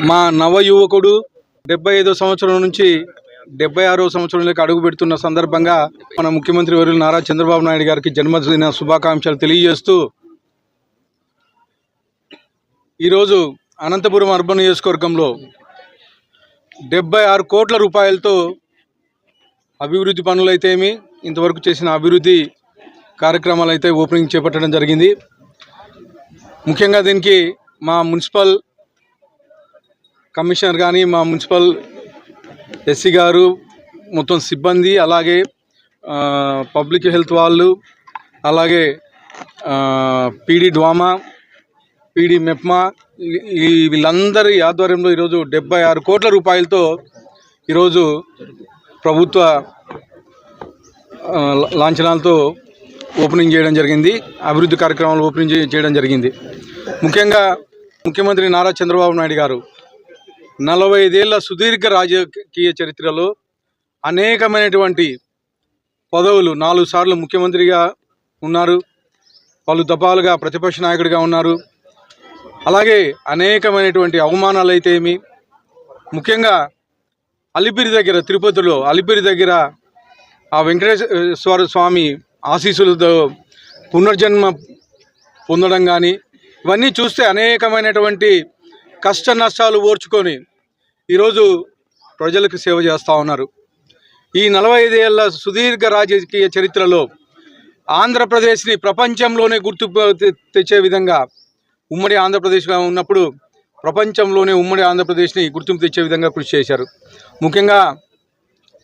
మా నవ యువకుడు 75వ సంవత్సరం నుంచి 76వ సంవత్సరంలోకి అడుగు పెడుతున్న సందర్భంగా మన ముఖ్యమంత్రి వర్యులు నారా చంద్రబాబు నాయుడు గారికి జన్మదిన శుభాకాంక్షలు తెలియజేస్తూ ఈరోజు అనంతపురం అర్బన్ నియోజకవర్గంలో 76 కోట్ల రూపాయలతో అభివృద్ధి పనులైతేమి ఇంతవరకు చేసిన అభివృద్ధి కార్యక్రమాలు అయితే ఓపెనింగ్ చేపట్టడం జరిగింది. ముఖ్యంగా దీనికి మా మున్సిపల్ కమిషనర్ కానీ మా మున్సిపల్ ఎస్సీ గారు మొత్తం సిబ్బంది అలాగే పబ్లిక్ హెల్త్ వాళ్ళు అలాగే పీడీ డ్వామా పీడీ మెప్మా వీళ్ళందరి ఆధ్వర్యంలో ఈరోజు 76 కోట్ల రూపాయలతో ఈరోజు ప్రభుత్వ లాంఛనాలతో ఓపెనింగ్ చేయడం జరిగింది. అభివృద్ధి కార్యక్రమాలు ఓపెనింగ్ చేయడం జరిగింది. ముఖ్యంగా ముఖ్యమంత్రి నారా చంద్రబాబు నాయుడు గారు 45 ఏళ్ల సుదీర్ఘ రాజకీయ చరిత్రలో అనేకమైనటువంటి పదవులు 4 సార్లు ముఖ్యమంత్రిగా ఉన్నారు, పలు దఫాలుగా ప్రతిపక్ష నాయకుడిగా ఉన్నారు. అలాగే అనేకమైనటువంటి అవమానాలు అయితే ఏమి, ముఖ్యంగా అలిపిరి దగ్గర తిరుపతిలో అలిపిరి దగ్గర ఆ వెంకటేశ్వర స్వామి ఆశీస్సులతో పునర్జన్మ పొందడం కానీ ఇవన్నీ చూస్తే అనేకమైనటువంటి కష్ట నష్టాలు ఓర్చుకొని ఈరోజు ప్రజలకు సేవ చేస్తూ ఉన్నారు. ఈ 45 ఏళ్ల సుదీర్ఘ రాజకీయ చరిత్రలో ఆంధ్రప్రదేశ్ని ప్రపంచంలోనే గుర్తు తెచ్చే విధంగా ఉమ్మడి ఆంధ్రప్రదేశ్గా ఉన్నప్పుడు ప్రపంచంలోనే ఉమ్మడి ఆంధ్రప్రదేశ్ని గుర్తింపు తెచ్చే విధంగా కృషి చేశారు. ముఖ్యంగా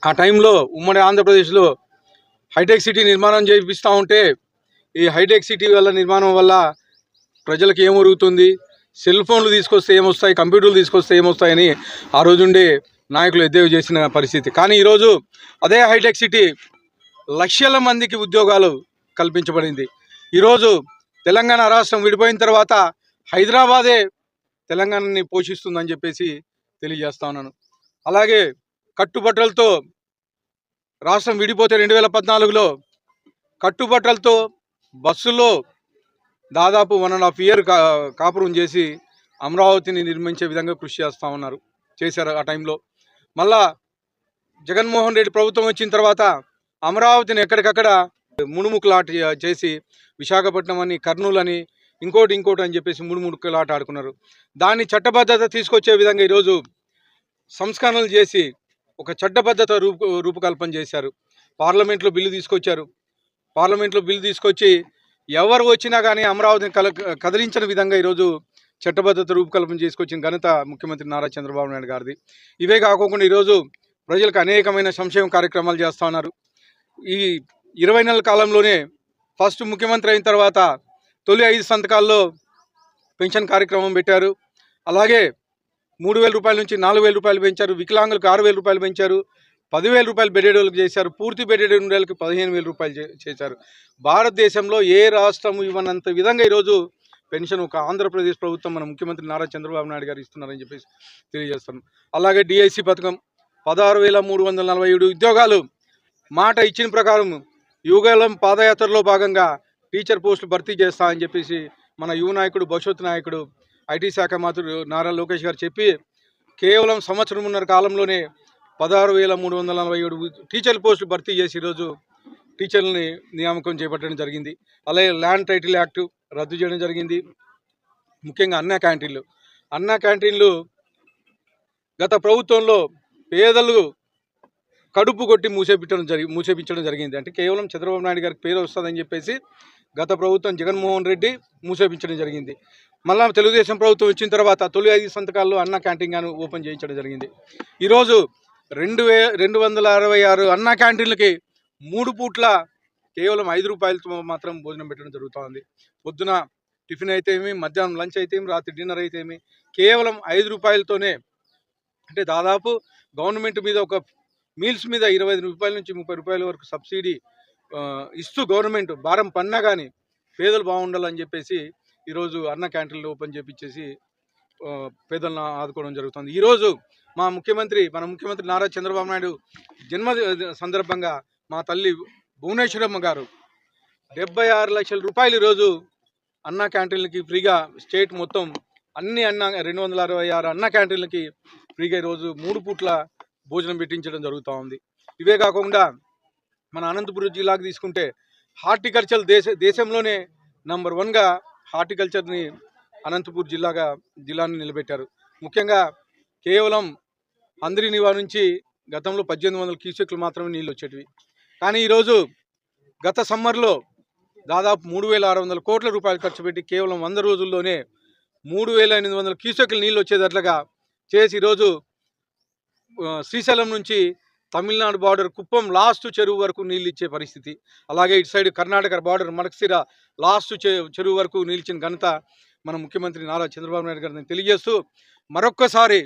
ఆ టైంలో ఉమ్మడి ఆంధ్రప్రదేశ్లో హైటెక్ సిటీ నిర్మాణం చేపిస్తూ ఉంటే ఈ హైటెక్ సిటీ వల్ల నిర్మాణం వల్ల ప్రజలకు ఏమొరుగుతుంది, సెల్ ఫోన్లు తీసుకొస్తే ఏమొస్తాయి, కంప్యూటర్లు తీసుకొస్తే ఏమొస్తాయని ఆ రోజుండే నాయకులు ఎద్దేవి చేసిన పరిస్థితి. కానీ ఈరోజు అదే హైటెక్ సిటీ లక్షల మందికి ఉద్యోగాలు కల్పించబడింది. ఈరోజు తెలంగాణ రాష్ట్రం విడిపోయిన తర్వాత హైదరాబాదే తెలంగాణని పోషిస్తుందని చెప్పేసి తెలియజేస్తా ఉన్నాను. అలాగే కట్టుబట్టలతో రాష్ట్రం విడిపోతే 2014లో కట్టుబట్టలతో బస్సులో దాదాపు 1.5 year కాపురం చేసి అమరావతిని నిర్మించే విధంగా కృషి చేశారు ఆ టైంలో. మళ్ళా జగన్మోహన్ రెడ్డి ప్రభుత్వం వచ్చిన తర్వాత అమరావతిని ఎక్కడికక్కడ ముడుముకులాట చేసి విశాఖపట్నం అని కర్నూలు అని ఇంకోటి అని చెప్పేసి ముడుముకులాట ఆడుకున్నారు. దాన్ని చట్టబద్ధత తీసుకొచ్చే విధంగా ఈరోజు సంస్కరణలు చేసి ఒక చట్టబద్ధత రూపకల్పన చేశారు. పార్లమెంట్లో బిల్లు తీసుకొచ్చి ఎవరు వచ్చినా కానీ అమరావతిని కదిలించిన విధంగా ఈరోజు చట్టబద్ధత రూపకల్పన చేసుకొచ్చిన ఘనత ముఖ్యమంత్రి నారా చంద్రబాబు నాయుడు గారిది. ఇవే కాకుండా ఈరోజు ప్రజలకు అనేకమైన సంక్షేమ కార్యక్రమాలు చేస్తూ ఉన్నారు. ఈ 20 నెలల కాలంలోనే ఫస్ట్ ముఖ్యమంత్రి అయిన తర్వాత తొలి 5 సంతకాల్లో పెన్షన్ కార్యక్రమం పెట్టారు. అలాగే 3,000 రూపాయల నుంచి 4,000 రూపాయలు పెంచారు. వికలాంగులకు 6,000 రూపాయలు పెంచారు. 10,000 రూపాయలు బెడేడోళ్ళకి చేశారు. పూర్తి బెడేడోళ్ళకి 15,000 రూపాయలు చేశారు. భారతదేశంలో ఏ రాష్ట్రం ఇవ్వనంత విధంగా ఈరోజు పెన్షన్ ఒక ఆంధ్రప్రదేశ్ ప్రభుత్వం మన ముఖ్యమంత్రి నారా చంద్రబాబు నాయుడు గారు ఇస్తున్నారని చెప్పేసి తెలియజేస్తాను. అలాగే డిఐసి పథకం 16,347 ఉద్యోగాలు మాట ఇచ్చిన ప్రకారం యువగలం పాదయాత్రలో భాగంగా టీచర్ పోస్టులు భర్తీ చేస్తామని చెప్పేసి మన యువ నాయకుడు భవిష్యత్తు నాయకుడు ఐటీ శాఖ మంత్రి నారా లోకేష్ గారు చెప్పి కేవలం సంవత్సరంన్నర కాలంలోనే 16,347 టీచర్ పోస్టులు భర్తీ చేసి ఈరోజు టీచర్లని నియామకం చేపట్టడం జరిగింది. అలాగే ల్యాండ్ టైటిల్ యాక్ట్ రద్దు చేయడం జరిగింది. ముఖ్యంగా అన్నా క్యాంటీన్లు గత ప్రభుత్వంలో పేదలు కడుపు కొట్టి మూసేపించడం జరిగింది. అంటే కేవలం చంద్రబాబు నాయుడు గారికి పేరు వస్తుందని చెప్పేసి గత ప్రభుత్వం జగన్మోహన్ రెడ్డి మూసేపించడం జరిగింది. మళ్ళా తెలుగుదేశం ప్రభుత్వం వచ్చిన తర్వాత తొలి 5 సంతకాల్లో అన్నా క్యాంటీన్ గాను ఓపెన్ చేయించడం జరిగింది. ఈరోజు 266 అన్నా క్యాంటీన్లకి 3 పూట్ల కేవలం 5 రూపాయలతో మాత్రం భోజనం పెట్టడం జరుగుతుంది. పొద్దున టిఫిన్ అయితే ఏమి, మధ్యాహ్నం లంచ్ అయితే ఏమి, రాత్రి డిన్నర్ అయితే ఏమి, కేవలం 5 రూపాయలతోనే. అంటే దాదాపు గవర్నమెంట్ మీద ఒక మీల్స్ మీద 25 రూపాయల నుంచి 30 రూపాయల వరకు సబ్సిడీ ఇస్తూ గవర్నమెంట్ భారం పన్నా కానీ పేదలు బాగుండాలని చెప్పేసి ఈరోజు అన్న క్యాంటీన్లు ఓపెన్ చేపించేసి పేదలను ఆదుకోవడం జరుగుతుంది. ఈరోజు మన ముఖ్యమంత్రి నారా చంద్రబాబు నాయుడు జన్మ సందర్భంగా మా తల్లి భువనేశ్వరమ్మ గారు 76 లక్షల రూపాయలు ఈరోజు అన్నా క్యాంటీన్లకి ఫ్రీగా స్టేట్ మొత్తం అన్ని 266 అన్న క్యాంటీన్లకి ఫ్రీగా ఈరోజు 3 పూట్ల భోజనం పెట్టించడం జరుగుతూ ఉంది. ఇవే కాకుండా మన అనంతపురం జిల్లాకు తీసుకుంటే హార్టికల్చర్ దేశంలోనే నంబర్ 1గా హార్టికల్చర్ని అనంతపూర్ జిల్లాని నిలబెట్టారు. ముఖ్యంగా కేవలం అందరినివా నుంచి గతంలో 1800 క్యూసెక్లు మాత్రమే నీళ్ళు వచ్చేటివి. కానీ ఈరోజు గత సమ్మర్లో దాదాపు 3600 కోట్ల రూపాయలు ఖర్చు పెట్టి కేవలం 100 రోజుల్లోనే 3800 క్యూసెక్లు నీళ్ళు వచ్చేటట్లుగా చేసి ఈరోజు శ్రీశైలం నుంచి తమిళనాడు బార్డర్ కుప్పం లాస్ట్ చెరువు వరకు నీళ్ళు ఇచ్చే పరిస్థితి. అలాగే ఇటు side Karnataka border Madakasira last చెరువు వరకు నిలిచిన ఘనత మన ముఖ్యమంత్రి నారా చంద్రబాబు నాయుడు గారిని తెలియజేస్తూ మరొక్కసారి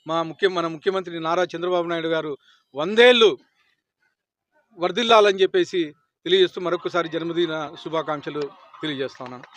మన ముఖ్యమంత్రి నారా చంద్రబాబు నాయుడు గారు 100 ఏళ్ళు వర్ధిల్లాలని చెప్పేసి తెలియజేస్తూ మరొకసారి జన్మదిన శుభాకాంక్షలు తెలియజేస్తా ఉన్నాను.